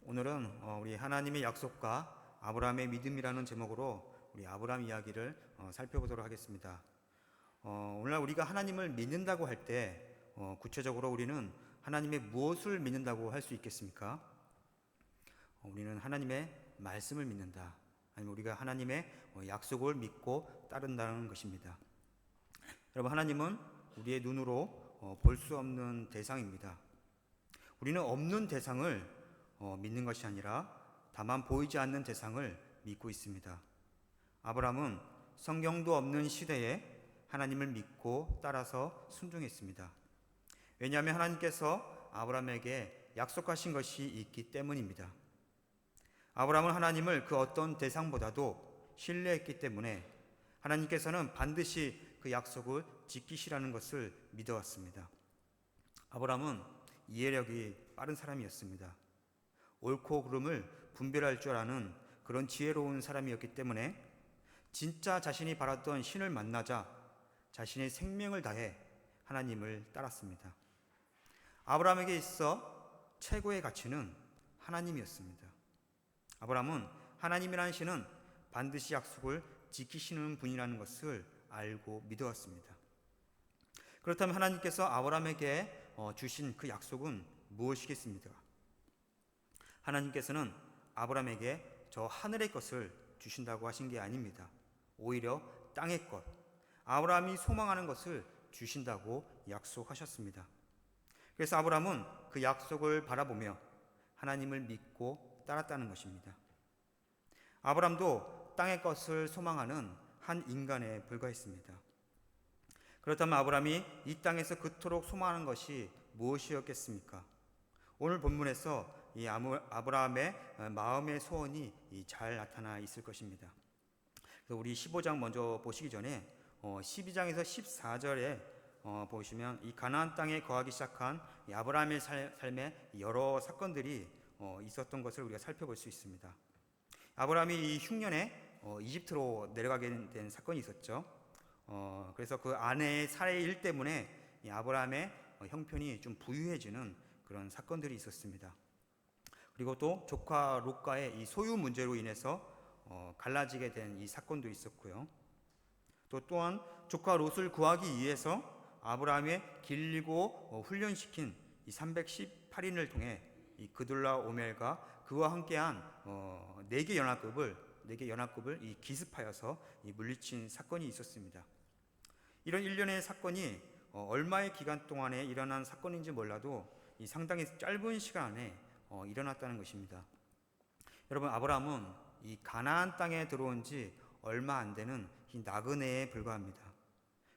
오늘은 우리 하나님의 약속과 아브라함의 믿음이라는 제목으로 우리 아브라함 이야기를 살펴보도록 하겠습니다. 오늘날 우리가 하나님을 믿는다고 할 때 구체적으로 우리는 하나님의 무엇을 믿는다고 할 수 있겠습니까? 우리는 하나님의 말씀을 믿는다. 아니면 우리가 하나님의 약속을 믿고 따른다는 것입니다. 여러분, 하나님은 우리의 눈으로 볼 수 없는 대상입니다. 우리는 없는 대상을 믿는 것이 아니라 다만 보이지 않는 대상을 믿고 있습니다. 아브라함은 성경도 없는 시대에 하나님을 믿고 따라서 순종했습니다. 왜냐하면 하나님께서 아브라함에게 약속하신 것이 있기 때문입니다. 아브라함은 하나님을 그 어떤 대상보다도 신뢰했기 때문에 하나님께서는 반드시 그 약속을 지키시라는 것을 믿어왔습니다. 아브라함은 이해력이 빠른 사람이었습니다. 옳고 그름을 분별할 줄 아는 그런 지혜로운 사람이었기 때문에 진짜 자신이 바랐던 신을 만나자 자신의 생명을 다해 하나님을 따랐습니다. 아브라함에게 있어 최고의 가치는 하나님이었습니다. 아브라함은 하나님이라는 신은 반드시 약속을 지키시는 분이라는 것을 알고 믿어왔습니다. 그렇다면 하나님께서 아브라함에게 주신 그 약속은 무엇이겠습니까? 하나님께서는 아브라함에게 저 하늘의 것을 주신다고 하신 게 아닙니다. 오히려 땅의 것, 아브라함이 소망하는 것을 주신다고 약속하셨습니다. 그래서 아브라함은 그 약속을 바라보며 하나님을 믿고 따랐다는 것입니다. 아브라함도 땅의 것을 소망하는 한 인간에 불과했습니다. 그렇다면 아브라함이 이 땅에서 그토록 소망하는 것이 무엇이었겠습니까? 오늘 본문에서 이 아브라함의 마음의 소원이 잘 나타나 있을 것입니다. 그래서 우리 15장 먼저 보시기 전에 12장에서 14절에 보시면 이 가나안 땅에 거하기 시작한 이 아브라함의 삶에 여러 사건들이 있었던 것을 우리가 살펴볼 수 있습니다. 아브라함이 이 흉년에 이집트로 내려가게 된 사건이 있었죠. 그래서 그 아내의 살해의 일 때문에 이 아브라함의 형편이 좀 부유해지는 그런 사건들이 있었습니다. 그리고 또 조카 롯과의 이 소유 문제로 인해서 갈라지게 된 이 사건도 있었고요. 또한 조카 롯을 구하기 위해서 아브라함의 길리고 훈련시킨 이 318인을 통해 이 그둘라 오멜과 그와 함께한 4개 연합급을 이 기습하여서 이 물리친 사건이 있었습니다. 이런 일련의 사건이 얼마의 기간 동안에 일어난 사건인지 몰라도 이 상당히 짧은 시간 안에 일어났다는 것입니다. 여러분, 아브라함은 이 가나안 땅에 들어온 지 얼마 안 되는 이 나그네에 불과합니다.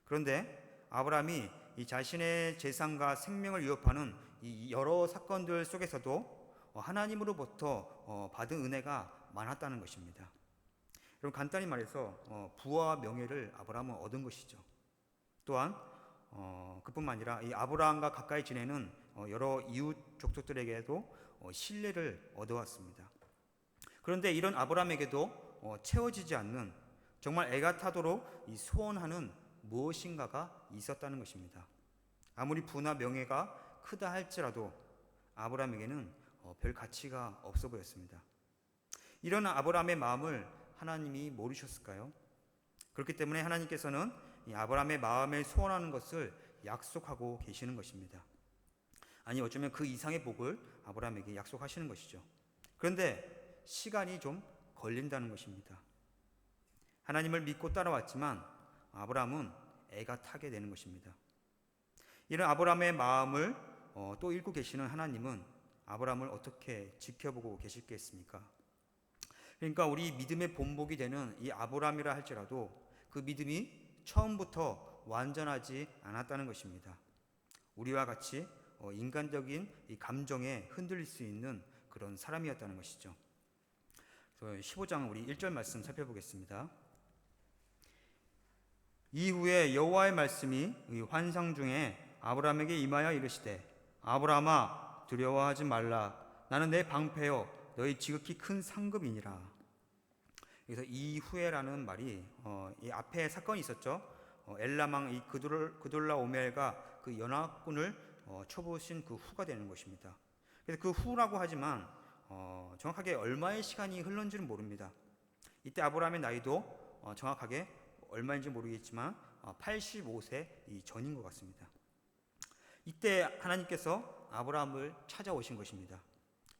그런데 아브라함이 이 자신의 재산과 생명을 위협하는 이 여러 사건들 속에서도 하나님으로부터 받은 은혜가 많았다는 것입니다. 여러분, 간단히 말해서 부와 명예를 아브라함은 얻은 것이죠. 또한 그뿐만 아니라 이 아브라함과 가까이 지내는 여러 이웃 족속들에게도 신뢰를 얻어왔습니다. 그런데 이런 아브라함에게도 채워지지 않는 정말 애가 타도록 이 소원하는 무엇인가가 있었다는 것입니다. 아무리 부나 명예가 크다 할지라도 아브라함에게는 별 가치가 없어 보였습니다. 이런 아브라함의 마음을 하나님이 모르셨을까요? 그렇기 때문에 하나님께서는 이 아브라함의 마음에 소원하는 것을 약속하고 계시는 것입니다. 아니, 어쩌면 그 이상의 복을 아브라함에게 약속하시는 것이죠. 그런데 시간이 좀 걸린다는 것입니다. 하나님을 믿고 따라왔지만 아브라함은 애가 타게 되는 것입니다. 이런 아브라함의 마음을 또 읽고 계시는 하나님은 아브라함을 어떻게 지켜보고 계실겠습니까? 그러니까 우리 믿음의 본보기 되는 이 아브라함이라 할지라도 그 믿음이 처음부터 완전하지 않았다는 것입니다. 우리와 같이 인간적인 이 감정에 흔들릴 수 있는 그런 사람이었다는 것이죠. 15장 우리 1절 말씀 살펴보겠습니다. 이후에 여호와의 말씀이 환상 중에 아브라함에게 임하여 이르시되 아브라함아 두려워하지 말라 나는 내 방패요 너희 지극히 큰 상급이니라. 그래서 이후에라는 말이 이 앞에 사건이 있었죠. 엘라망 이 그돌라 오멜과 그 연합군을 쳐부신 그 후가 되는 것입니다. 그래서 그 후라고 하지만 정확하게 얼마의 시간이 흘렀는지는 모릅니다. 이때 아브라함의 나이도 정확하게 얼마인지 모르겠지만 85세 전인 것 같습니다. 이때 하나님께서 아브라함을 찾아오신 것입니다.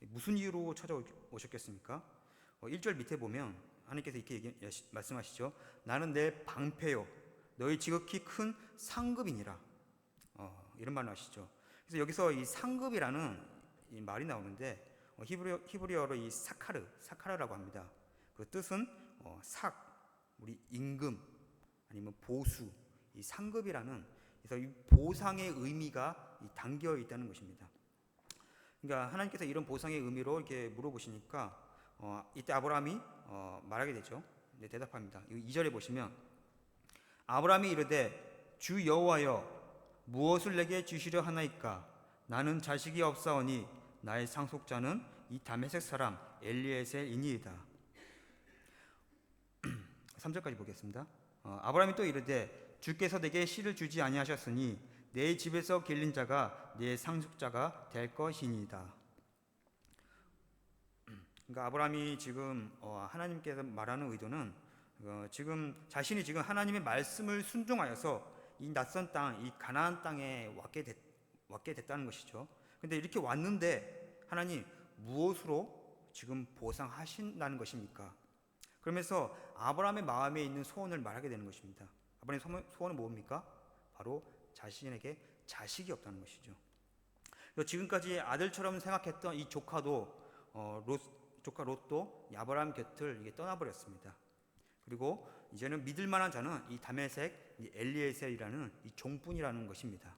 무슨 이유로 찾아오셨겠습니까? 1절 밑에 보면 하나님께서 이렇게 말씀하시죠. 나는 내 방패요 너희 지극히 큰 상급이니라. 이런 말을 하시죠. 그래서 여기서 이 상급이라는 이 말이 나오는데 히브리어로 이 사카르라고 합니다. 그 뜻은 우리 임금 아니면 보수, 이 상급이라는, 그래서 이 보상의 의미가 담겨 있다는 것입니다. 그러니까 하나님께서 이런 보상의 의미로 이렇게 물어보시니까 이때 아브라함이 말하게 되죠. 네, 대답합니다. 2절에 보시면 아브라함이 이르되 주 여호와여 무엇을 내게 주시려 하나이까 나는 자식이 없사오니 나의 상속자는 이 다메섹 사람 엘리에셀이니이다. 3절까지 보겠습니다. 아브라함이 또 이르되 주께서 내게 씨를 주지 아니하셨으니 내 집에서 길린 자가 내 상속자가 될 것이니이다. 그러니까 아브라함이 지금 하나님께서 말하는 의도는 지금 자신이 지금 하나님의 말씀을 순종하여서 이 낯선 땅, 이 가나안 땅에 왔게 됐다는 것이죠. 근데 이렇게 왔는데 하나님 무엇으로 지금 보상하신다는 것입니까? 그러면서 아브라함의 마음에 있는 소원을 말하게 되는 것입니다. 아브라함의 소원은 뭡니까? 바로 자신에게 자식이 없다는 것이죠. 지금까지 아들처럼 생각했던 이 조카 롯도 아브라함 곁을 떠나버렸습니다. 그리고 이제는 믿을 만한 자는 이 다메섹 엘리에셀이라는 이 종뿐이라는 것입니다.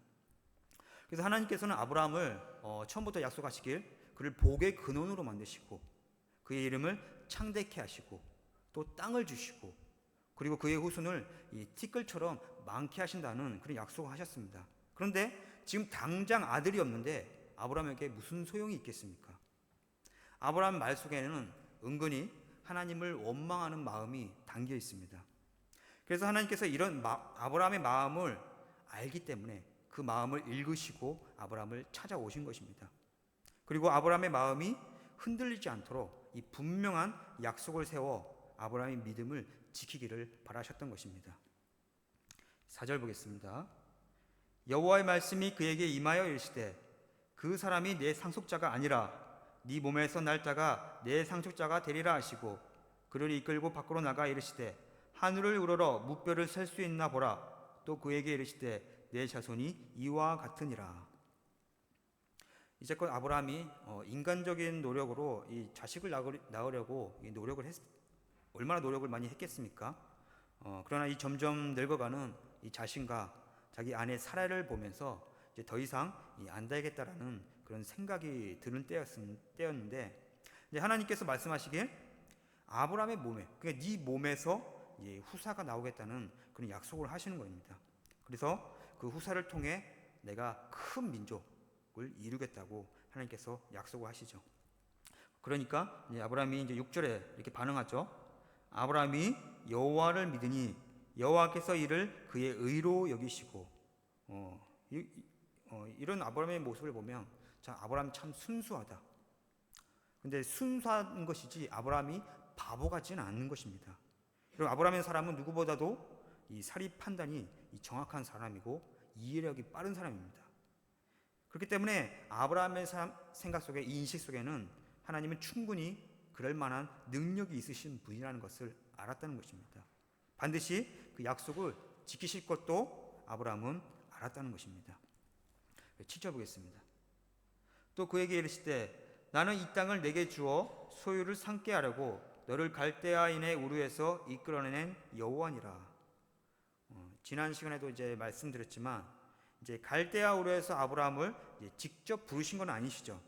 그래서 하나님께서는 아브라함을 처음부터 약속하시길 그를 복의 근원으로 만드시고 그의 이름을 창대케 하시고 또 땅을 주시고 그리고 그의 후손을 이 티끌처럼 많게 하신다는 그런 약속을 하셨습니다. 그런데 지금 당장 아들이 없는데 아브라함에게 무슨 소용이 있겠습니까? 아브라함 말 속에는 은근히 하나님을 원망하는 마음이 담겨 있습니다. 그래서 하나님께서 이런 아브라함의 마음을 알기 때문에 그 마음을 읽으시고 아브라함을 찾아오신 것입니다. 그리고 아브라함의 마음이 흔들리지 않도록 이 분명한 약속을 세워 아브라함의 믿음을 지키기를 바라셨던 것입니다. 4절 보겠습니다. 여호와의 말씀이 그에게 임하여 이르시되 그 사람이 내 상속자가 아니라 네 몸에서 날 자가 내 상속자가 되리라 하시고 그를 이끌고 밖으로 나가 이르시되 하늘을 우러러 무뼈를 셀 수 있나 보라. 또 그에게 이르시되 내 자손이 이와 같으니라. 이제껏 아브라함이 인간적인 노력으로 이 자식을 낳으려고 얼마나 노력을 많이 했겠습니까? 그러나 이 점점 늙어가는 이 자신과 자기 아내 사라를 보면서 이제 더 이상 안 되겠다라는 그런 생각이 드는 때였는데 이제 하나님께서 말씀하시길 아브라함의 몸에, 그러니까 네 몸에서 후사가 나오겠다는 그런 약속을 하시는 겁니다. 그래서 그 후사를 통해 내가 큰 민족을 이루겠다고 하나님께서 약속을 하시죠. 그러니까 이제 아브라함이 이제 6절에 이렇게 반응하죠. 아브라함이 여호와를 믿으니 여호와께서 이를 그의 의로 여기시고 이런 아브라함의 모습을 보면 참 아브라함 참 순수하다. 근데 순수한 것이지 아브라함이 바보 같지는 않는 것입니다. 그리고 아브라함의 사람은 누구보다도 이 사리 판단이 정확한 사람이고 이해력이 빠른 사람입니다. 그렇기 때문에 아브라함의 생각 속에, 이 인식 속에는 하나님은 충분히 그럴 만한 능력이 있으신 분이라는 것을 알았다는 것입니다. 반드시 그 약속을 지키실 것도 아브라함은 알았다는 것입니다. 7절 보겠습니다. 또 그에게 이르시되 나는 이 땅을 내게 주어 소유를 삼게 하려고 너를 갈대아인의 우르에서 이끌어낸 여호와니라. 지난 시간에도 이제 말씀드렸지만 이제 갈대아 우르에서 아브라함을 직접 부르신 건 아니시죠.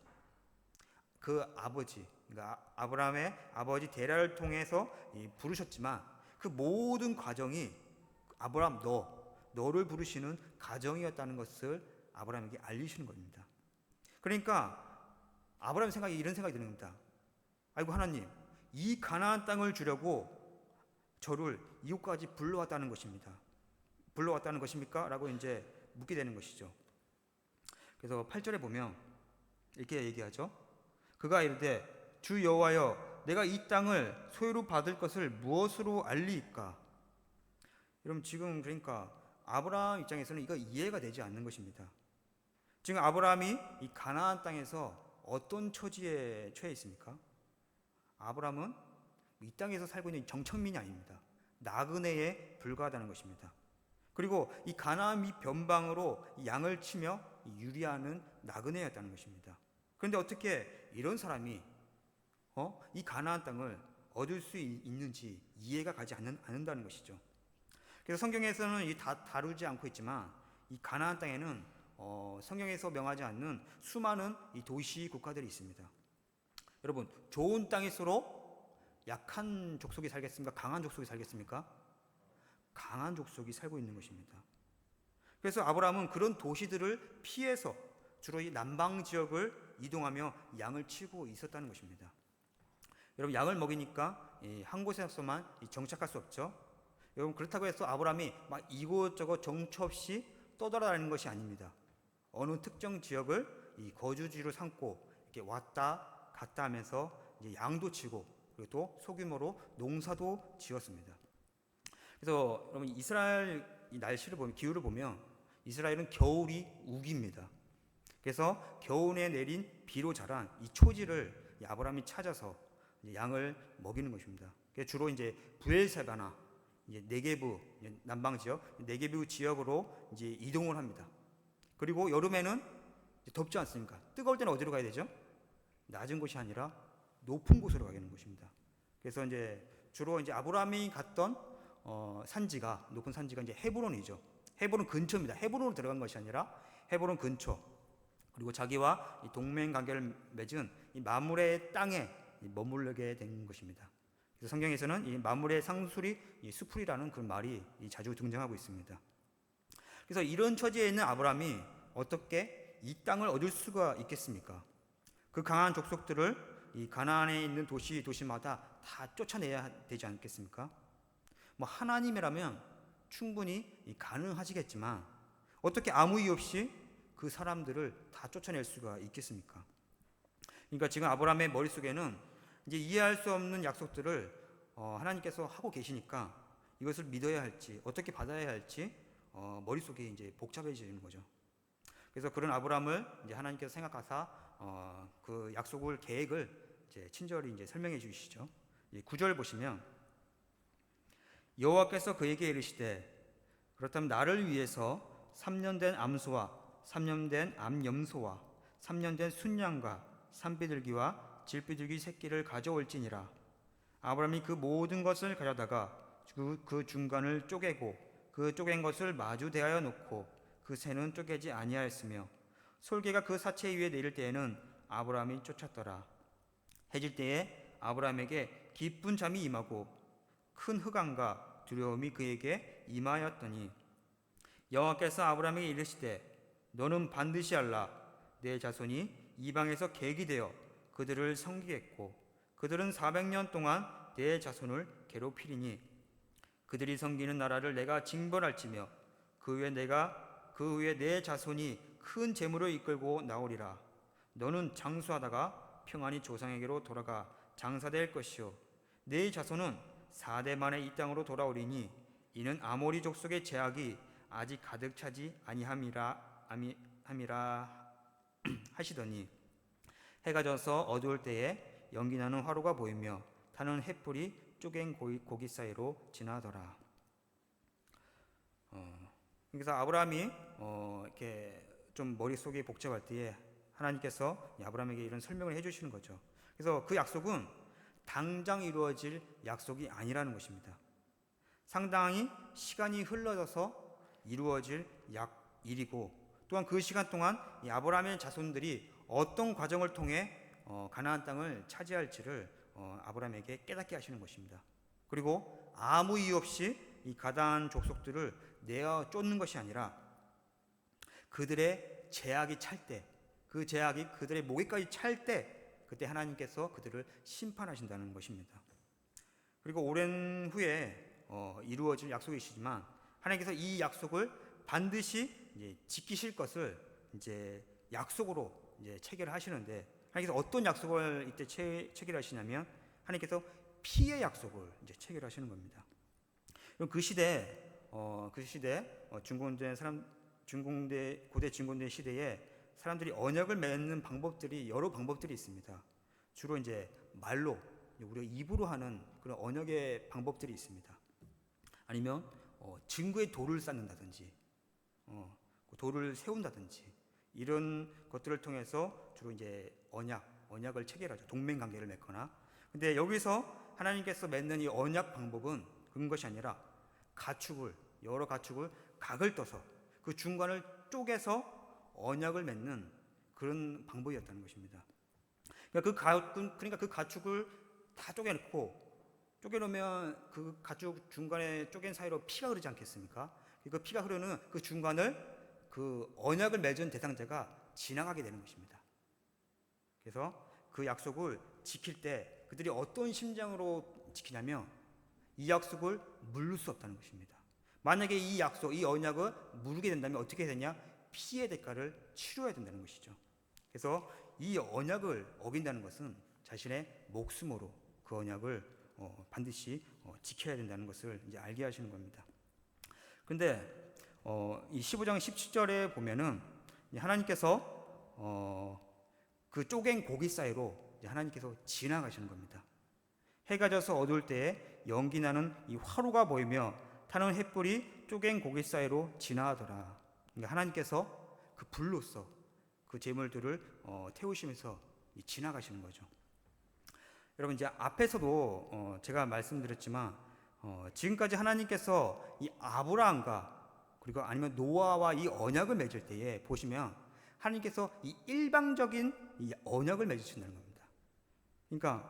그 아버지, 그러니까 아브라함의 아버지 데라를 통해서 부르셨지만 그 모든 과정이 아브라함 너를 부르시는 과정이었다는 것을 아브라함에게 알리시는 겁니다. 그러니까 아브라함의 생각이 이런 생각이 드는 겁니다. 아이고 하나님, 이 가나안 땅을 주려고 저를 이곳까지 불러왔다는 것입니까? 라고 이제 묻게 되는 것이죠. 그래서 8절에 보면 이렇게 얘기하죠. 그가 이르되 주 여호와여, 내가 이 땅을 소유로 받을 것을 무엇으로 알리이까? 여러분, 지금 그러니까 아브라함 입장에서는 이거 이해가 되지 않는 것입니다. 지금 아브라함이 이 가나안 땅에서 어떤 처지에 처해 있습니까? 아브라함은 이 땅에서 살고 있는 정착민이 아닙니다. 나그네에 불과하다는 것입니다. 그리고 이 가나안 및 변방으로 양을 치며 유리하는 나그네였다는 것입니다. 그런데 어떻게 이런 사람이 이 가나안 땅을 얻을 수 있는지 이해가 가지 않는다는 것이죠. 그래서 성경에서는 다루지 않고 있지만 이 가나안 땅에는 성경에서 명하지 않는 수많은 이 도시 국가들이 있습니다. 여러분, 좋은 땅일수록 약한 족속이 살겠습니까? 강한 족속이 살겠습니까? 강한 족속이 살고 있는 것입니다. 그래서 아브라함은 그런 도시들을 피해서 주로 이 남방 지역을 이동하며 양을 치고 있었다는 것입니다. 여러분, 양을 먹이니까 한 곳에서만 정착할 수 없죠. 여러분, 그렇다고 해서 아브라함이 막 이곳저곳 정처 없이 떠돌아다니는 것이 아닙니다. 어느 특정 지역을 이 거주지로 삼고 이렇게 왔다 갔다 하면서 이제 양도 치고 그리고 또 소규모로 농사도 지었습니다. 그래서 여러분, 이스라엘 이 날씨를 보면, 기후를 보면 이스라엘은 겨울이 우기입니다. 그래서 겨울에 내린 비로 자란 이 초지를 이 아브라함이 찾아서 이제 양을 먹이는 것입니다. 주로 이제 브엘세바나 이제 네게브 남방 지역, 네게브 지역으로 이제 이동을 합니다. 그리고 여름에는 덥지 않습니까? 뜨거울 때는 어디로 가야 되죠? 낮은 곳이 아니라 높은 곳으로 가게 되는 것입니다. 그래서 이제 주로 이제 아브라함이 갔던 산지가, 높은 산지가 이제 헤브론이죠. 헤브론 근처입니다. 헤브론으로 들어간 것이 아니라 헤브론 근처. 그리고 자기와 이 동맹 관계를 맺은 이 마므레 땅에 머무르게 된 것입니다. 그래서 성경에서는 이 마므레 상술이 이 수풀이라는 그런 말이 자주 등장하고 있습니다. 그래서 이런 처지에 있는 아브라함이 어떻게 이 땅을 얻을 수가 있겠습니까? 그 강한 족속들을 이 가나안에 있는 도시마다 다 쫓아내야 되지 않겠습니까? 뭐 하나님이라면 충분히 가능하시겠지만 어떻게 아무 이유 없이 그 사람들을 다 쫓아낼 수가 있겠습니까? 그러니까 지금 아브라함의 머릿속에는 이제 이해할 수 없는 약속들을 하나님께서 하고 계시니까 이것을 믿어야 할지 어떻게 받아야 할지 머릿속에 이제 복잡해지는 거죠. 그래서 그런 아브라함을 이제 하나님께서 생각하사 그 약속을 계획을 이제 친절히 이제 설명해 주시죠. 9절 보시면 여호와께서 그에게 이르시되 그렇다면 나를 위해서 3년 된 암소와 3년 된 암염소와 3년 된 순양과 산비둘기와 질비둘기 새끼를 가져올지니라. 아브라함이 그 모든 것을 가져다가 그 중간을 쪼개고 그 쪼갠 것을 마주 대하여 놓고 그 새는 쪼개지 아니하였으며 솔개가 그 사체 위에 내릴 때에는 아브라함이 쫓았더라. 해질 때에 아브라함에게 깊은 잠이 임하고 큰 흑암과 두려움이 그에게 임하였더니 여호와께서 아브라함에게 이르시되 너는 반드시 알라. 내 자손이 이방에서 객이 되어 그들을 섬기겠고 그들은 400년 동안 내 자손을 괴롭히리니 그들이 섬기는 나라를 내가 징벌할지며 그 후에 내 자손이 큰 재물을 이끌고 나오리라. 너는 장수하다가 평안히 조상에게로 돌아가 장사될 것이요 내 자손은 4대 만에 이 땅으로 돌아오리니 이는 아모리 족속의 제약이 아직 가득 차지 아니함이라 하시더니 해가 져서 어두울 때에 연기나는 화로가 보이며 타는 횃불이 쪼갠 고기 사이로 지나더라. 그래서 아브라함이 이렇게 좀 머릿속이 복잡할 때에 하나님께서 아브라함에게 이런 설명을 해주시는 거죠. 그래서 그 약속은 당장 이루어질 약속이 아니라는 것입니다. 상당히 시간이 흘러져서 이루어질 일이고 또한 그 시간 동안 이 아브라함의 자손들이 어떤 과정을 통해 가나안 땅을 차지할지를 아브라함에게 깨닫게 하시는 것입니다. 그리고 아무 이유 없이 이 가나안 족속들을 내어 쫓는 것이 아니라 그들의 제약이 찰 때, 그 제약이 그들의 목에까지 찰 때 그때 하나님께서 그들을 심판하신다는 것입니다. 그리고 오랜 후에 이루어질 약속이시지만 하나님께서 이 약속을 반드시 이제 지키실 것을 이제 약속으로 이제 체결하시는데 하나님께서 어떤 약속을 이때 체결하시냐면 하나님께서 피의 약속을 이제 체결하시는 겁니다. 그럼 그 시대 고대 중건대 시대에 사람들이 언약을 맺는 방법들이 여러 방법들이 있습니다. 주로 이제 말로 우리가 입으로 하는 그런 언약의 방법들이 있습니다. 아니면 증거의 돌을 쌓는다든지, 돌을 세운다든지 이런 것들을 통해서 주로 이제 언약을 체결하죠. 동맹 관계를 맺거나. 근데 여기서 하나님께서 맺는 이 언약 방법은 그런 것이 아니라 여러 가축을 각을 떠서 그 중간을 쪼개서 언약을 맺는 그런 방법이었다는 것입니다. 그러니까 그 가축을 다 쪼개놓으면 그 가축 중간에 쪼갠 사이로 피가 흐르지 않겠습니까? 그 피가 흐르는 그 중간을 그 언약을 맺은 대상자가 지나가게 되는 것입니다. 그래서 그 약속을 지킬 때 그들이 어떤 심정으로 지키냐면 이 약속을 물을 수 없다는 것입니다. 만약에 이 언약을 무르게 된다면 어떻게 되냐? 피의 대가를 치러야 된다는 것이죠. 그래서 이 언약을 어긴다는 것은 자신의 목숨으로 그 언약을 반드시 지켜야 된다는 것을 이제 알게 하시는 겁니다. 근데 이 15장 17절에 보면은 하나님께서 그 쪼갠 고기 사이로 하나님께서 지나가시는 겁니다. 해가 져서 어두울 때에 연기 나는 이 화로가 보이며 타는 횃불이 쪼갠 고기 사이로 지나가더라. 그러니까 하나님께서 그 불로써 그 제물들을 태우시면서 지나가시는 거죠. 여러분 이제 앞에서도 제가 말씀드렸지만 지금까지 하나님께서 이 아브라함과 그리고 아니면 노아와 이 언약을 맺을 때에 보시면 하나님께서 이 일방적인 이 언약을 맺으신다는 겁니다. 그러니까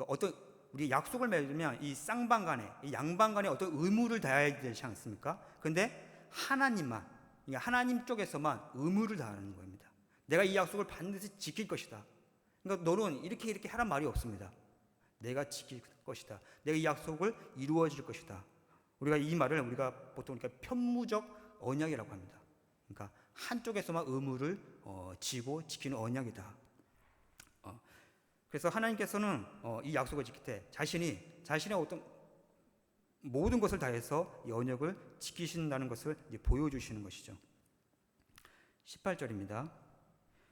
어떤 우리 약속을 맺으면 이 쌍방 간에 이 양방 간에 어떤 의무를 다해야 되지 않습니까? 근데 하나님 쪽에서만 의무를 다하는 겁니다. 내가 이 약속을 반드시 지킬 것이다. 그러니까 너는 이렇게 하란 말이 없습니다. 내가 지킬 것이다. 내가 이 약속을 이루어질 것이다. 이 말을 우리가 보통 편무적 언약이라고 합니다. 그러니까 한쪽에서만 의무를 지고 지키는 언약이다. 그래서 하나님께서는 이 약속을 지킬 때 자신의 어떤 모든 것을 다해서 이 언약을 지키신다는 것을 이제 보여주시는 것이죠. 18절입니다.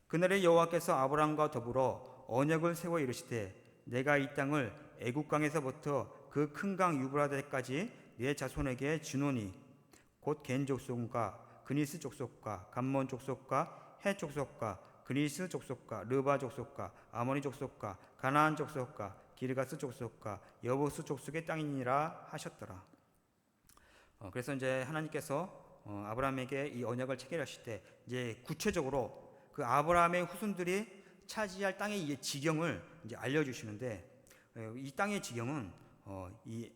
그날에 여호와께서 아브라함과 더불어 언약을 세워 이르시되 내가 이 땅을 애굽 강에서부터 그 큰 강 유브라데까지 네 자손에게 주노니 곧 겐 족속과 그니스 족속과 감몬 족속과 헷 족속과 그니스 족속과 르바 족속과 아모니 족속과 가나안 족속과 기르가스 족속과 여부스 족속의 땅이니라 하셨더라. 그래서 이제 하나님께서 아브라함에게 이 언약을 체결하실 때 이제 구체적으로 그 아브라함의 후손들이 차지할 땅의 이제 지경을 이제 알려주시는데 이 땅의 지경은 이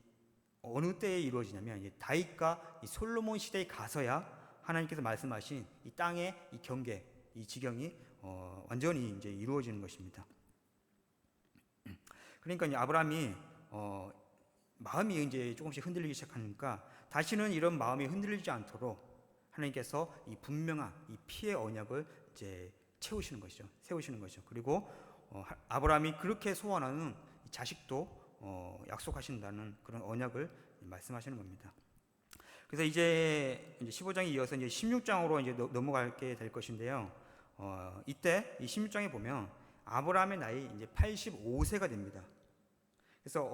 어느 때에 이루어지냐면 다윗과 이 솔로몬 시대에 가서야 하나님께서 말씀하신 이 땅의 이 경계, 이 지경이 완전히 이제 이루어지는 것입니다. 그러니까 이제 아브라함이 마음이 이제 조금씩 흔들리기 시작하니까 다시는 이런 마음이 흔들리지 않도록 하나님께서 이 분명한 이 피의 언약을 이제 세우시는 것이죠. 그리고 아브라함이 그렇게 소원하는 자식도 약속하신다는 그런 언약을 말씀하시는 겁니다. 그래서 이제 15장에 이어서 이제 16장으로 이제 넘어가게 될 것인데요. 이때 이 16장에 보면 아브라함의 나이 이제 85세가 됩니다. 그래서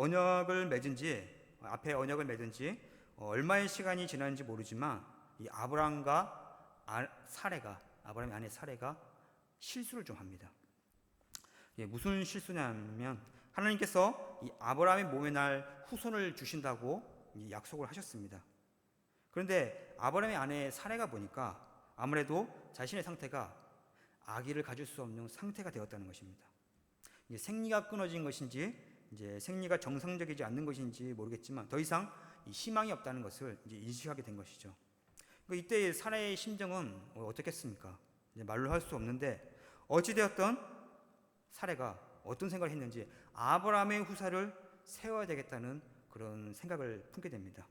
앞에 언약을 맺은 지 얼마의 시간이 지났는지 모르지만 이 아브라함의 아내 사레가 실수를 좀 합니다. 무슨 실수냐면 하나님께서 이 아브라함의 몸에 날 후손을 주신다고 약속을 하셨습니다. 그런데 아브라함의 아내 사레가 보니까 아무래도 자신의 상태가 아기를 가질 수 없는 상태가 되었다는 것입니다. 이제 생리가 끊어진 것인지 이제 생리가 정상적이지 않는 것인지 모르겠지만 더 이상 이 희망이 없다는 것을 이제 인식하게 된 것이죠. 이때 사라의 심정은 어떻겠습니까? 이제 말로 할 수 없는데 어찌되었던 사라가 어떤 생각을 했는지 아브라함의 후사를 세워야 되겠다는 그런 생각을 품게 됩니다.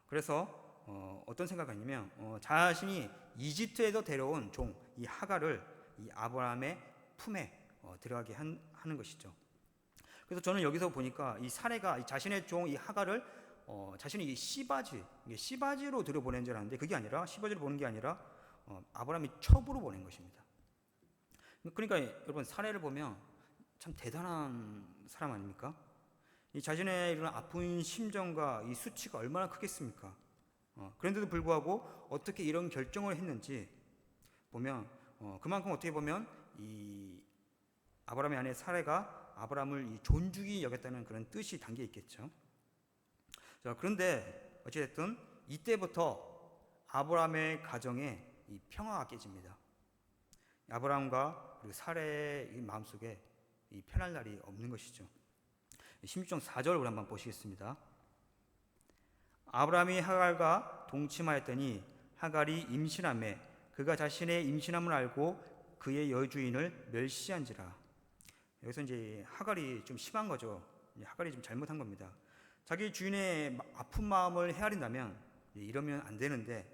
그래서 어떤 생각을 했냐면 자신이 이집트에서 데려온 종 이 하갈을 이 아브라함의 품에 들어가게 하는 것이죠. 그래서 저는 여기서 보니까 이 사례가 자신의 종 이 하갈을 자신의 이 씨바지로 들여보낸 줄 알았는데 그게 아니라 씨바지로 보낸 게 아니라 아브라함이 첩으로 보낸 것입니다. 그러니까 여러분 사례를 보면 참 대단한 사람 아닙니까? 이 자신의 이런 아픈 심정과 이 수치가 얼마나 크겠습니까? 그런데도 불구하고 어떻게 이런 결정을 했는지 보면 그만큼 어떻게 보면 이 아브라함의 아내 사례가 아브라함을 이 존중히 여겼다는 그런 뜻이 담겨 있겠죠. 자, 그런데 어찌됐든 이때부터 아브라함의 가정에 이 평화가 깨집니다. 아브라함과 그리고 사례의 마음속에 이 편할 날이 없는 것이죠. 16장 4절 우리 한번 보시겠습니다. 아브라함이 하갈과 동침하였더니 하갈이 임신하매 그가 자신의 임신함을 알고 그의 여주인을 멸시한지라. 여기서 이제 하갈이 좀 심한 거죠. 하갈이 좀 잘못한 겁니다. 자기 주인의 아픈 마음을 헤아린다면 이러면 안 되는데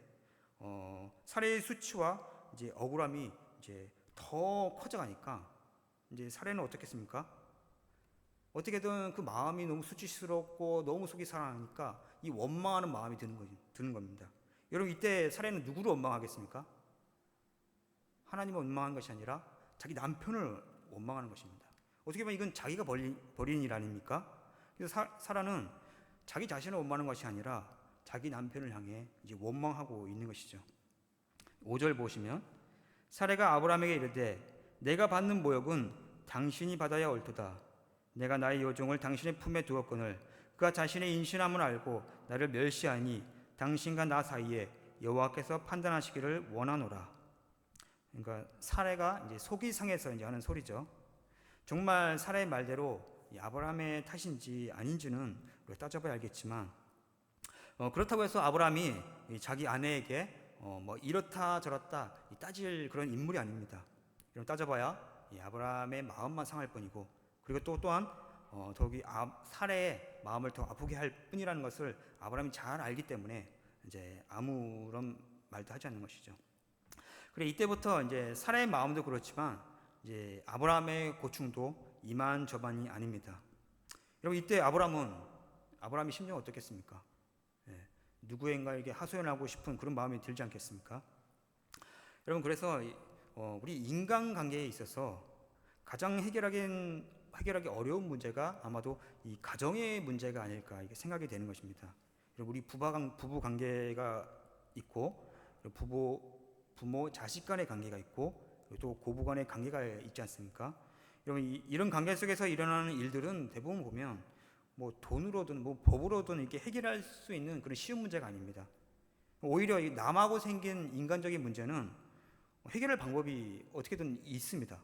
사례의 수치와 이제 억울함이 이제 더 커져가니까 이제 사례는 어떻겠습니까? 어떻게든 그 마음이 너무 수치스럽고 너무 속이 상하니까 이 원망하는 마음이 드는 겁니다. 여러분 이때 사례는 누구를 원망하겠습니까? 하나님을 원망한 것이 아니라 자기 남편을 원망하는 것입니다. 어떻게 보면 이건 자기가 벌인 일 아닙니까? 그래서 사라는 자기 자신을 원망하는 것이 아니라 자기 남편을 향해 이제 원망하고 있는 것이죠. 5절 보시면 사례가 아브라함에게 이르되 내가 받는 모욕은 당신이 받아야 옳도다. 내가 나의 여종을 당신의 품에 두었거늘 그가 자신의 임신함을 알고 나를 멸시하니 당신과 나 사이에 여호와께서 판단하시기를 원하노라. 그러니까 사례가 이제 속이 상해서 이제 하는 소리죠. 정말 사례의 말대로 아브라함의 탓인지 아닌지는 따져봐야 알겠지만 그렇다고 해서 아브라함이 자기 아내에게 뭐 이렇다 저렇다 따질 그런 인물이 아닙니다. 이런 따져봐야 아브라함의 마음만 상할 뿐이고 그리고 또한 더욱이 사례의 마음을 더 아프게 할 뿐이라는 것을 아브라함이 잘 알기 때문에 이제 아무런 말도 하지 않는 것이죠. 그래 이때부터 이제 사례의 마음도 그렇지만 이제 아브라함의 고충도 이만저만이 아닙니다. 여러분 이때 아브라함의 심정은 어떻겠습니까? 누구인가에게 하소연하고 싶은 그런 마음이 들지 않겠습니까? 여러분 그래서 우리 인간관계에 있어서 가장 해결하기 어려운 문제가 아마도 이 가정의 문제가 아닐까 이게 생각이 되는 것입니다. 우리 부부 관계가 있고 부모 자식 간의 관계가 있고 또 고부 간의 관계가 있지 않습니까? 여러분 이런 관계 속에서 일어나는 일들은 대부분 보면 뭐 돈으로든 뭐 법으로든 이렇게 해결할 수 있는 그런 쉬운 문제가 아닙니다. 오히려 남하고 생긴 인간적인 문제는 해결할 방법이 어떻게든 있습니다.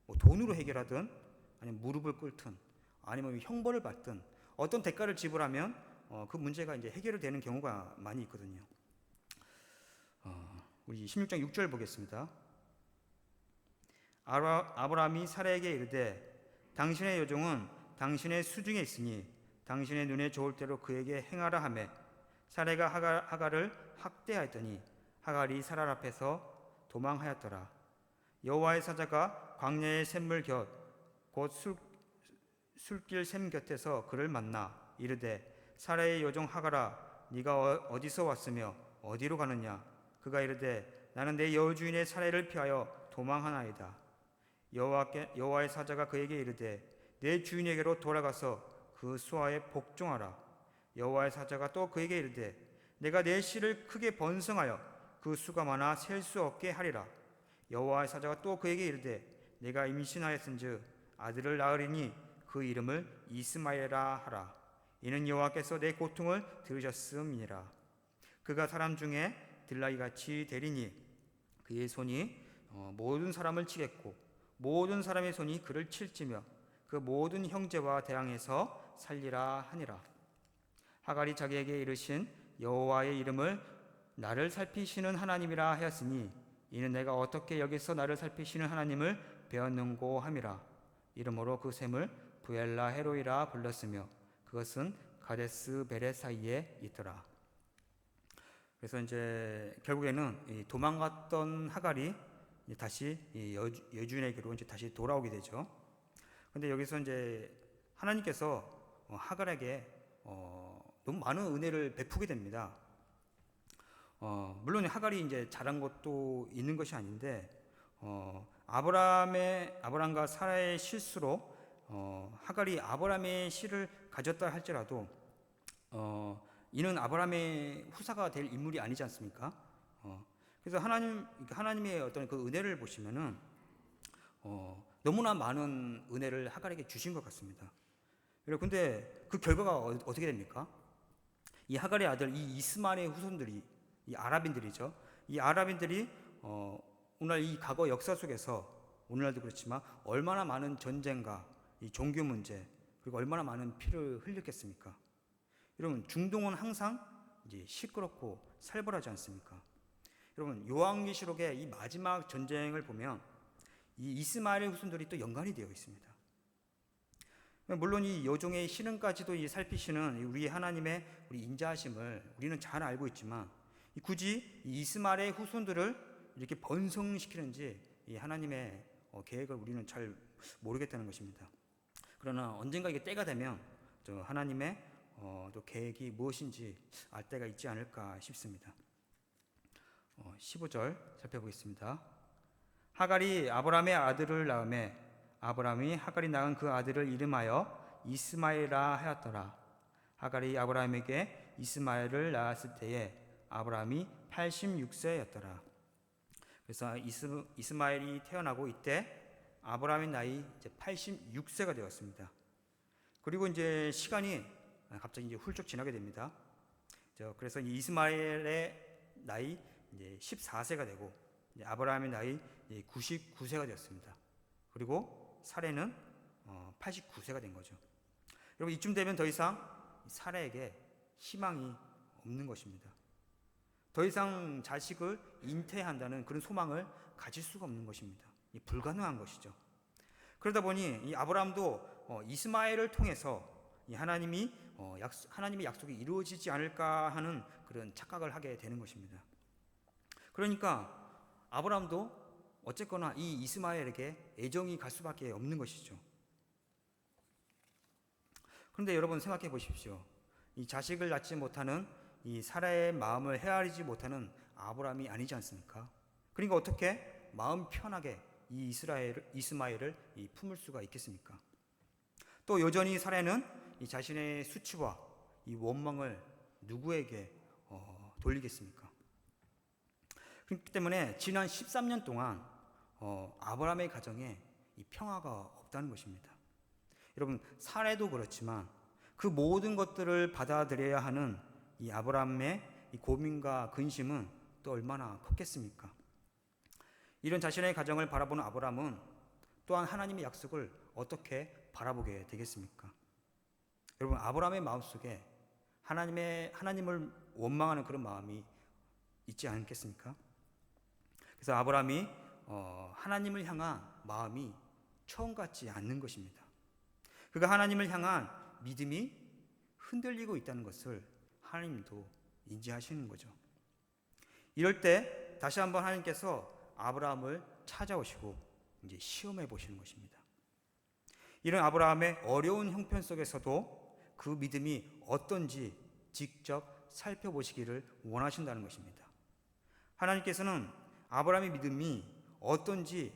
뭐 돈으로 해결하든 아니면 무릎을 꿇든 아니면 형벌을 받든 어떤 대가를 지불하면 그 문제가 이제 해결이 되는 경우가 많이 있거든요. 우리 16장 6절 보겠습니다. 아브라함이 사라에게 이르되 당신의 여종은 당신의 수중에 있으니 당신의 눈에 좋을 대로 그에게 행하라 하매 사라가 하갈을 학대하였더니 하갈이 사라 앞에서 도망하였더라. 여호와의 사자가 광야의 샘물 곁 곧 술길 샘 곁에서 그를 만나 이르되 사라의 여종 하갈아 네가 어디서 왔으며 어디로 가느냐. 그가 이르되 나는 내 여주인의 사례를 피하여 도망하나이다. 여호와의 사자가 그에게 이르되 내 주인에게로 돌아가서 그 수하에 복종하라. 여호와의 사자가 또 그에게 이르되 내가 내 씨를 크게 번성하여 그 수가 많아 셀 수 없게 하리라. 여호와의 사자가 또 그에게 이르되 내가 임신하였은즉 아들을 낳으리니 그 이름을 이스마엘이라 하라. 이는 여호와께서 내 고통을 들으셨음이니라. 그가 사람 중에 들나귀같이 되리니 그의 손이 모든 사람을 치겠고 모든 사람의 손이 그를 칠지며 그 모든 형제와 대항해서 살리라 하니라. 하갈이 자기에게 이르신 여호와의 이름을 나를 살피시는 하나님이라 하였으니 이는 내가 어떻게 여기서 나를 살피시는 하나님을 배웠는고 함이라. 이러므로 그 샘을 부엘라 헤로이라 불렀으며 그것은 가데스 베레 사이에 있더라. 그래서 이제 결국에는 이 도망갔던 하갈이 다시 여주인에게로 이제 다시 돌아오게 되죠. 근데 여기서 이제 하나님께서 하갈에게 너무 많은 은혜를 베푸게 됩니다. 물론 하갈이 이제 잘한 것도 있는 것이 아닌데 아브라함과 사라의 실수로 하갈이 아브라함의 씨를 가졌다 할지라도 이는 아브라함의 후사가 될 인물이 아니지 않습니까? 그래서 하나님의 어떤 그 은혜를 보시면은 너무나 많은 은혜를 하갈에게 주신 것 같습니다. 근데 그 결과가 어떻게 됩니까? 이 하갈의 아들 이 이스마엘의 후손들이 이 아랍인들이죠. 이 아랍인들이 오늘 이 과거 역사 속에서 오늘날도 그렇지만 얼마나 많은 전쟁과 이 종교 문제 그리고 얼마나 많은 피를 흘렸겠습니까? 여러분 중동은 항상 이제 시끄럽고 살벌하지 않습니까? 여러분 요한계시록의 이 마지막 전쟁을 보면 이 이스마엘의 후손들이 또 연관이 되어 있습니다. 물론 이 여종의 신은까지도 이 살피시는 우리 하나님의 우리 인자하심을 우리는 잘 알고 있지만 굳이 이 이스마엘의 후손들을 이렇게 번성시키는지 이 하나님의 계획을 우리는 잘 모르겠다는 것입니다. 그러나 언젠가 이게 때가 되면 또 하나님의 또 계획이 무엇인지 알 때가 있지 않을까 싶습니다. 15절 살펴보겠습니다. 하갈이 아브라함의 아들을 낳음에 아브라함이 하갈이 낳은 그 아들을 이름하여 이스마엘이라 하였더라. 하갈이 아브라함에게 이스마엘을 낳았을 때에 아브라함이 86세였더라. 그래서 이스마엘이 태어나고 이때 아브라함의 나이 이제 86세가 되었습니다. 그리고 이제 시간이 갑자기 이제 훌쩍 지나게 됩니다. 그래서 이스마엘의 나이 이제 14세가 되고 아브라함의 나이 99세가 되었습니다. 그리고 사레는 89세가 된 거죠. 여러분 이쯤 되면 더 이상 사레에게 희망이 없는 것입니다. 더 이상 자식을 잉태한다는 그런 소망을 가질 수가 없는 것입니다. 불가능한 것이죠. 그러다 보니 이 아브라함도 이스마엘을 통해서 이 하나님의 약속이 이루어지지 않을까 하는 그런 착각을 하게 되는 것입니다. 그러니까 아브라함도 어쨌거나 이 이스마엘에게 애정이 갈 수밖에 없는 것이죠. 그런데 여러분 생각해 보십시오. 이 자식을 낳지 못하는 이 사라의 마음을 헤아리지 못하는 아브라함이 아니지 않습니까? 그러니까 어떻게 마음 편하게 이 이스마엘을 품을 수가 있겠습니까? 또 여전히 사라는 이 자신의 수치와 이 원망을 누구에게 돌리겠습니까? 그렇기 때문에 지난 13년 동안 아브라함의 가정에 이 평화가 없다는 것입니다. 여러분 사례도 그렇지만 그 모든 것들을 받아들여야 하는 이 아브라함의 이 고민과 근심은 또 얼마나 컸겠습니까? 이런 자신의 가정을 바라보는 아브라함은 또한 하나님의 약속을 어떻게 바라보게 되겠습니까? 여러분 아브라함의 마음속에 하나님을 원망하는 그런 마음이 있지 않겠습니까? 그래서 아브라함이 하나님을 향한 마음이 처음 같지 않는 것입니다. 그가 하나님을 향한 믿음이 흔들리고 있다는 것을 하나님도 인지하시는 거죠. 이럴 때 다시 한번 하나님께서 아브라함을 찾아오시고 이제 시험해 보시는 것입니다. 이런 아브라함의 어려운 형편 속에서도 그 믿음이 어떤지 직접 살펴보시기를 원하신다는 것입니다. 하나님께서는 아브라함의 믿음이 어떤지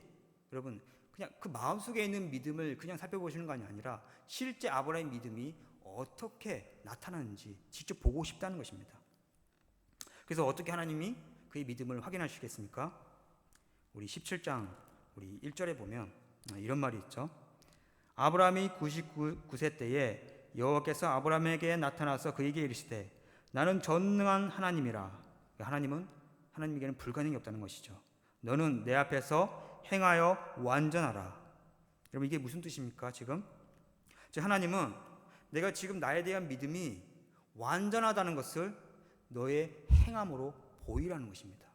여러분 그냥 그 마음속에 있는 믿음을 그냥 살펴보시는 것이 아니라 실제 아브라함의 믿음이 어떻게 나타나는지 직접 보고 싶다는 것입니다. 그래서 어떻게 하나님이 그의 믿음을 확인하시겠습니까? 우리 17장 우리 1절에 보면 이런 말이 있죠. 아브라함이 99세 때에 여호와께서 아브라함에게 나타나서 그에게 이르시되 나는 전능한 하나님이라. 하나님에게는 불가능이 없다는 것이죠. 너는 내 앞에서 행하여 완전하라. 여러분 이게 무슨 뜻입니까? 지금 하나님은 내가 지금 나에 대한 믿음이 완전하다는 것을 너의 행함으로 보이라는 것입니다.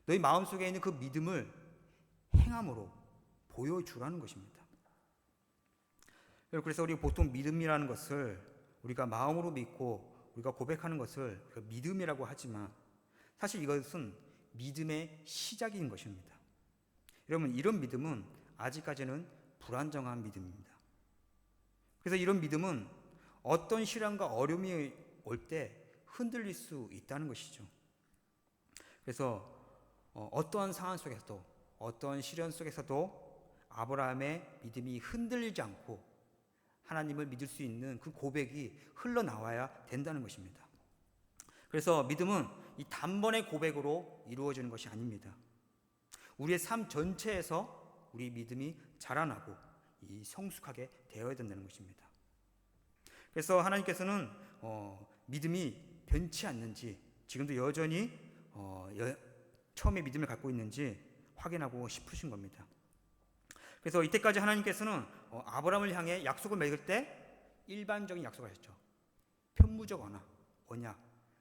너희 마음속에 있는 그 믿음을 행함으로 보여주라는 것입니다. 그래서 우리 보통 믿음이라는 것을 우리가 마음으로 믿고 우리가 고백하는 것을 믿음이라고 하지만 사실 이것은 믿음의 시작인 것입니다. 여러분, 이런 믿음은 아직까지는 불안정한 믿음입니다. 그래서 이런 믿음은 어떤 시련과 어려움이 올 때 흔들릴 수 있다는 것이죠. 그래서 어떠한 상황 속에서도, 어떠한 시련 속에서도 아브라함의 믿음이 흔들리지 않고 하나님을 믿을 수 있는 그 고백이 흘러나와야 된다는 것입니다. 그래서 믿음은 이 단번의 고백으로 이루어지는 것이 아닙니다. 우리의 삶 전체에서 우리 믿음이 자라나고 이 성숙하게 되어야 된다는 것입니다. 그래서 하나님께서는 믿음이 변치 않는지, 지금도 여전히 처음에 믿음을 갖고 있는지 확인하고 싶으신 겁니다. 그래서 이때까지 하나님께서는 아브라함을 향해 약속을 맺을 때 일반적인 약속을 하셨죠. 편무적 언약,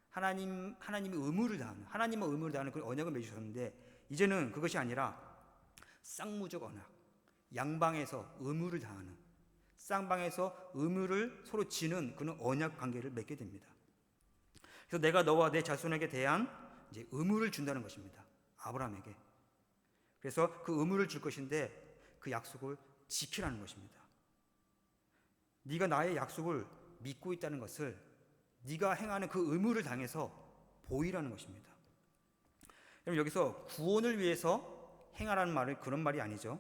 하나님의 의무를 다하는, 하나님의 의무를 다하는 그 언약을 맺으셨는데, 이제는 그것이 아니라 쌍무적 언약, 양방에서 의무를 다하는, 쌍방에서 의무를 서로 지는 그런 언약 관계를 맺게 됩니다. 그래서 내가 너와 내 자손에게 대한 이제 의무를 준다는 것입니다. 아브라함에게. 그래서 그 의무를 줄 것인데 그 약속을 지키라는 것입니다. 네가 나의 약속을 믿고 있다는 것을 네가 행하는 그 의무를 당해서 보이라는 것입니다. 여러분, 여기서 구원을 위해서 행하라는 말은 그런 말이 아니죠.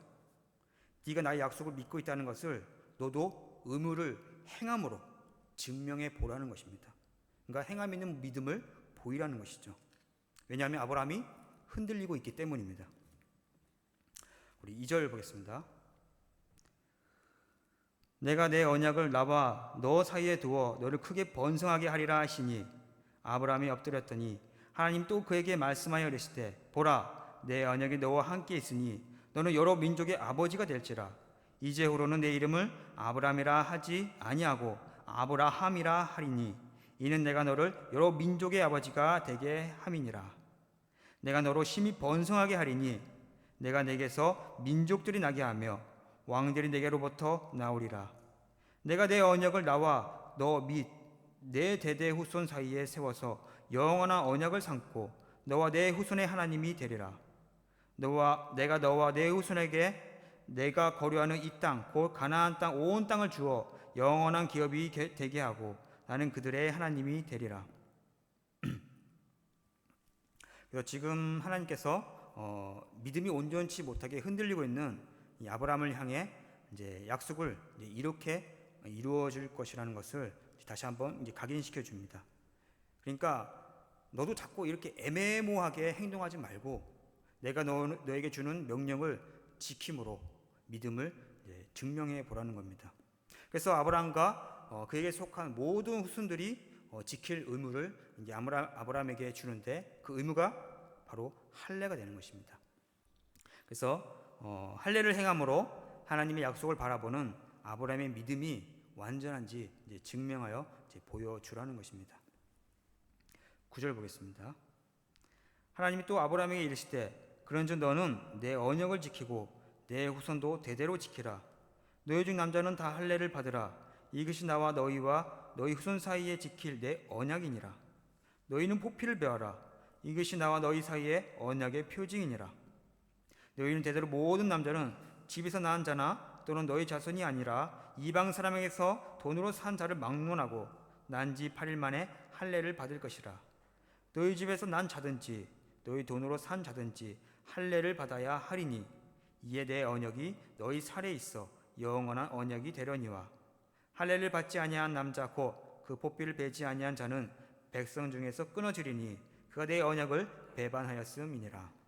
네가 나의 약속을 믿고 있다는 것을 너도 의무를 행함으로 증명해 보라는 것입니다. 그러니까 행함 있는 믿음을 보이라는 것이죠. 왜냐하면 아브라함이 흔들리고 있기 때문입니다. 우리 2절 보겠습니다. 내가 내 언약을 나와 너 사이에 두어 너를 크게 번성하게 하리라 하시니 아브라함이 엎드렸더니 하나님 또 그에게 말씀하여 이르시되 보라 내 언약이 너와 함께 있으니 너는 여러 민족의 아버지가 될지라 이제후로는 내 이름을 아브라함이라 하지 아니하고 아브라함이라 하리니 이는 내가 너를 여러 민족의 아버지가 되게 함이니라. 내가 너로 심히 번성하게 하리니 내가 내게서 민족들이 나게 하며 왕들이 내게로부터 나오리라. 내가 내 언약을 나와 너 및 내 대대 후손 사이에 세워서 영원한 언약을 삼고 너와 내 후손의 하나님이 되리라. 내가 너와 내 후손에게 내가 거류하는 이 땅 곧 가나안 땅 온 땅을 주어 영원한 기업이 되게 하고 나는 그들의 하나님이 되리라. 그래서 지금 하나님께서 믿음이 온전치 못하게 흔들리고 있는 이 아브라함을 향해 이제 약속을 이렇게 이루어질 것이라는 것을 다시 한번 이제 각인시켜 줍니다. 그러니까 너도 자꾸 이렇게 애매모호하게 행동하지 말고 내가 너에게 주는 명령을 지킴으로 믿음을 증명해 보라는 겁니다. 그래서 아브라함과 그에게 속한 모든 후손들이 지킬 의무를 이제 아브라함에게 주는데 그 의무가 바로 할례가 되는 것입니다. 그래서 할례를 행함으로 하나님의 약속을 바라보는 아브라함의 믿음이 완전한지 이제 증명하여 이제 보여주라는 것입니다. 9절 보겠습니다. 하나님이 또 아브라함에게 이르시되 그런즉 너는 내 언약을 지키고 내 후손도 대대로 지키라. 너희 중 남자는 다 할례를 받으라. 이것이 나와 너희와 너희 후손 사이에 지킬 내 언약이니라. 너희는 포피를 베어라. 이것이 나와 너희 사이에 언약의 표징이니라. 너희는 대대로 모든 남자는 집에서 낳은 자나 또는 너희 자손이 아니라 이방 사람에게서 돈으로 산 자를 막론하고 난 지 8일 만에 할례를 받을 것이라. 너희 집에서 난 자든지 너희 돈으로 산 자든지 할례를 받아야 하리니 이에 내 언약이 너희 살에 있어 영원한 언약이 되려니와 할례를 받지 아니한 남자 곧 그 포피를 베지 아니한 자는 백성 중에서 끊어지리니 그가 내 언약을 배반하였음이니라.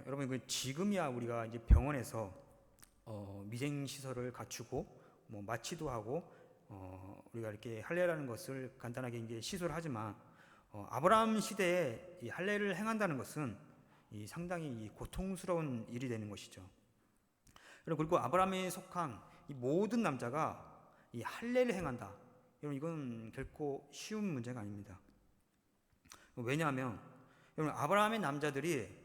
여러분, 지금이야 우리가 이제 병원에서 미생 시설을 갖추고 마취도 하고 우리가 이렇게 할례라는 것을 간단하게 이제 시술을 하지만 아브라함 시대에 이 할례를 행한다는 것은 상당히 고통스러운 일이 되는 것이죠. 그리고 아브라함에 속한 이 모든 남자가 이 할례를 행한다. 여러분, 이건 결코 쉬운 문제가 아닙니다. 왜냐하면 여러분, 아브라함의 남자들이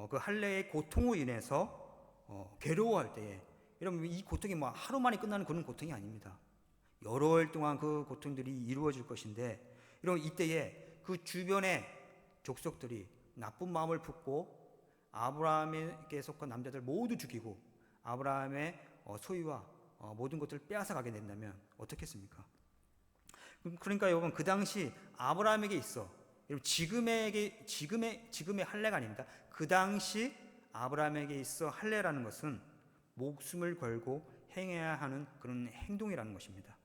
그 할례의 고통으로 인해서 괴로워할 때에 여러분 이 고통이 하루 만에 끝나는 그런 고통이 아닙니다. 여러 일 동안 그 고통들이 이루어질 것인데 여러분 이때에 그 주변의 족속들이 나쁜 마음을 품고 아브라함에게 속한 남자들 모두 죽이고 아브라함의 소유와 모든 것들을 빼앗아 가게 된다면 어떻겠습니까? 그러니까 여러분, 그 당시 아브라함에게 있어, 여러분, 지금의 할례가 아닙니다. 그 당시 아브라함에게 있어 할례라는 것은 목숨을 걸고 행해야 하는 그런 행동이라는 것입니다.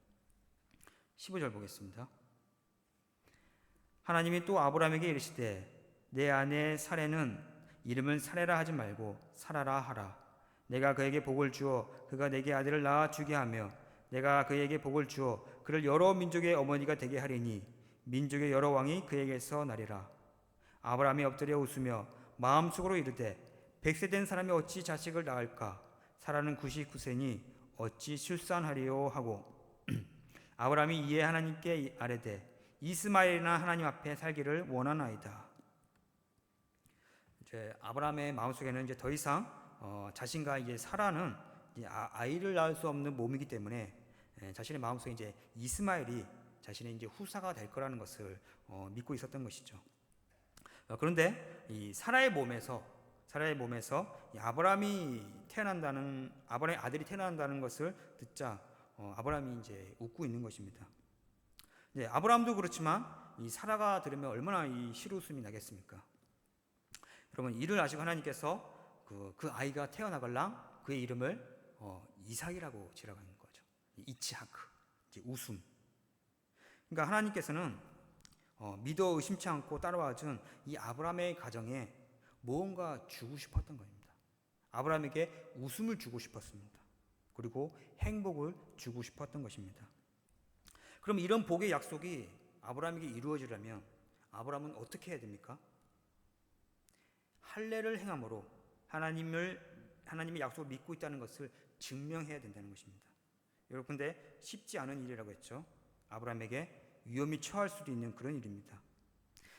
15절 보겠습니다. 하나님이 또 아브라함에게 이르시되 내 아내 사레는 이름을 사레라 하지 말고 사라라 하라. 내가 그에게 복을 주어 그가 내게 아들을 낳아 주게 하며 내가 그에게 복을 주어 그를 여러 민족의 어머니가 되게 하리니 민족의 여러 왕이 그에게서 나리라. 아브라함이 엎드려 웃으며 마음속으로 이르되 100세 된 사람이 어찌 자식을 낳을까? 사라는 99세니 어찌 출산하리요 하고 아브라함이 이에 하나님께 아뢰되 이스마엘이나 하나님 앞에 살기를 원하나이다. 이제 아브라함의 마음속에는 이제 더 이상 자신과 이제 사라는 이제 아이를 낳을 수 없는 몸이기 때문에 자신의 마음속에 이제 이스마엘이 자신의 이제 후사가 될 거라는 것을 믿고 있었던 것이죠. 그런데 이 사라의 몸에서 이 아브라함의 아들이 태어난다는 것을 듣자 아브라함이 이제 웃고 있는 것입니다. 네, 아브라함도 그렇지만 이 사라가 들으면 얼마나 이 실웃음이 나겠습니까? 여러분, 이를 아시고 하나님께서 그 아이가 태어나갈랑 그의 이름을 이삭이라고 지라고 하는 거죠. 이츠하크, 이제 웃음. 그러니까 하나님께서는 믿어 의심치 않고 따라와준 이 아브라함의 가정에 무언가 주고 싶었던 겁니다. 아브라함에게 웃음을 주고 싶었습니다. 그리고 행복을 주고 싶었던 것입니다. 그럼 이런 복의 약속이 아브라함에게 이루어지려면 아브라함은 어떻게 해야 됩니까? 할례를 행함으로 하나님의 약속을 믿고 있다는 것을 증명해야 된다는 것입니다. 여러분, 근데 쉽지 않은 일이라고 했죠. 아브라함에게 위험이 처할 수도 있는 그런 일입니다.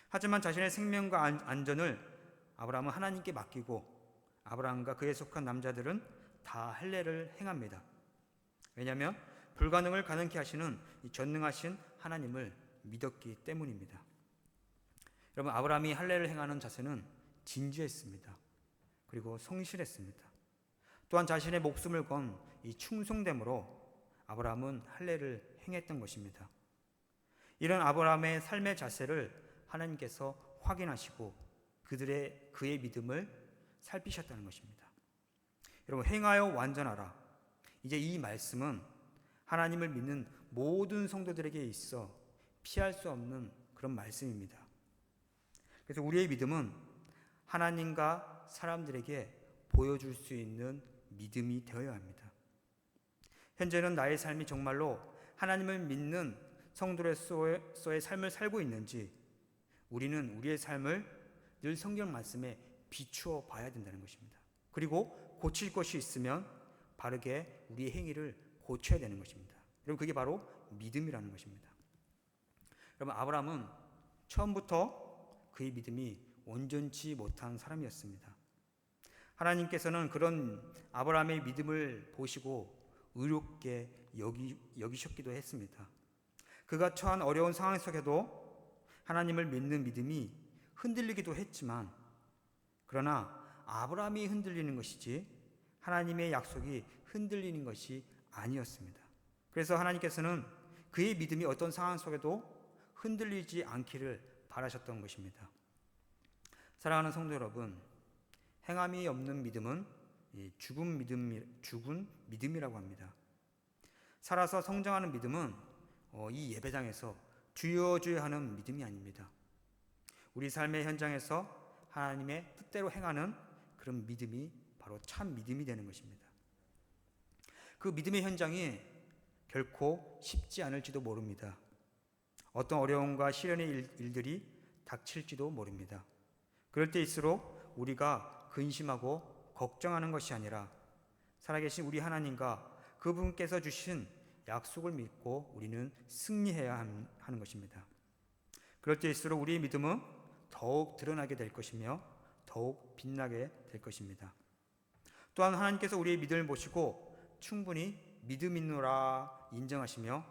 하지만 자신의 생명과 안전을 아브라함은 하나님께 맡기고 아브라함과 그에 속한 남자들은 다 할례를 행합니다. 왜냐하면 불가능을 가능케 하시는 이 전능하신 하나님을 믿었기 때문입니다. 여러분, 아브라함이 할례를 행하는 자세는 진지했습니다. 그리고 성실했습니다. 또한 자신의 목숨을 건 이 충성됨으로 아브라함은 할례를 행했던 것입니다. 이런 아브라함의 삶의 자세를 하나님께서 확인하시고 그의 믿음을 살피셨다는 것입니다. 여러분, 행하여 완전하라. 이제 이 말씀은 하나님을 믿는 모든 성도들에게 있어 피할 수 없는 그런 말씀입니다. 그래서 우리의 믿음은 하나님과 사람들에게 보여줄 수 있는 믿음이 되어야 합니다. 현재는 나의 삶이 정말로 하나님을 믿는 성도로서의 삶을 살고 있는지 우리는 우리의 삶을 늘 성경 말씀에 비추어 봐야 된다는 것입니다. 그리고 고칠 것이 있으면 바르게 우리의 행위를 고쳐야 되는 것입니다. 여러분, 그게 바로 믿음이라는 것입니다. 여러분, 아브라함은 처음부터 그의 믿음이 온전치 못한 사람이었습니다. 하나님께서는 그런 아브라함의 믿음을 보시고 의롭게 여기셨기도 했습니다. 그가 처한 어려운 상황 속에도 하나님을 믿는 믿음이 흔들리기도 했지만 그러나 아브라함이 흔들리는 것이지 하나님의 약속이 흔들리는 것이 아니었습니다. 그래서 하나님께서는 그의 믿음이 어떤 상황 속에도 흔들리지 않기를 바라셨던 것입니다. 사랑하는 성도 여러분, 행함이 없는 믿음은 죽은 믿음이라고 합니다. 살아서 성장하는 믿음은 이 예배당에서 주여 주여 하는 믿음이 아닙니다. 우리 삶의 현장에서 하나님의 뜻대로 행하는 그런 믿음이 바로 참 믿음이 되는 것입니다. 그 믿음의 현장이 결코 쉽지 않을지도 모릅니다. 어떤 어려움과 시련의 일들이 닥칠지도 모릅니다. 그럴 때일수록 우리가 근심하고 걱정하는 것이 아니라 살아계신 우리 하나님과 그분께서 주신 약속을 믿고 우리는 승리해야 하는 것입니다. 그럴 때일수록 우리의 믿음은 더욱 드러나게 될 것이며 더욱 빛나게 될 것입니다. 또한 하나님께서 우리의 믿음을 보시고 충분히 믿음 있노라 인정하시며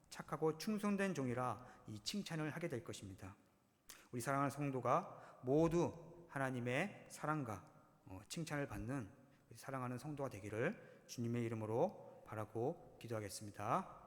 착하고 충성된 종이라 이 칭찬을 하게 될 것입니다. 우리 사랑하는 성도가 모두 하나님의 사랑과 칭찬을 받는 사랑하는 성도가 되기를 주님의 이름으로 바라고 기도하겠습니다.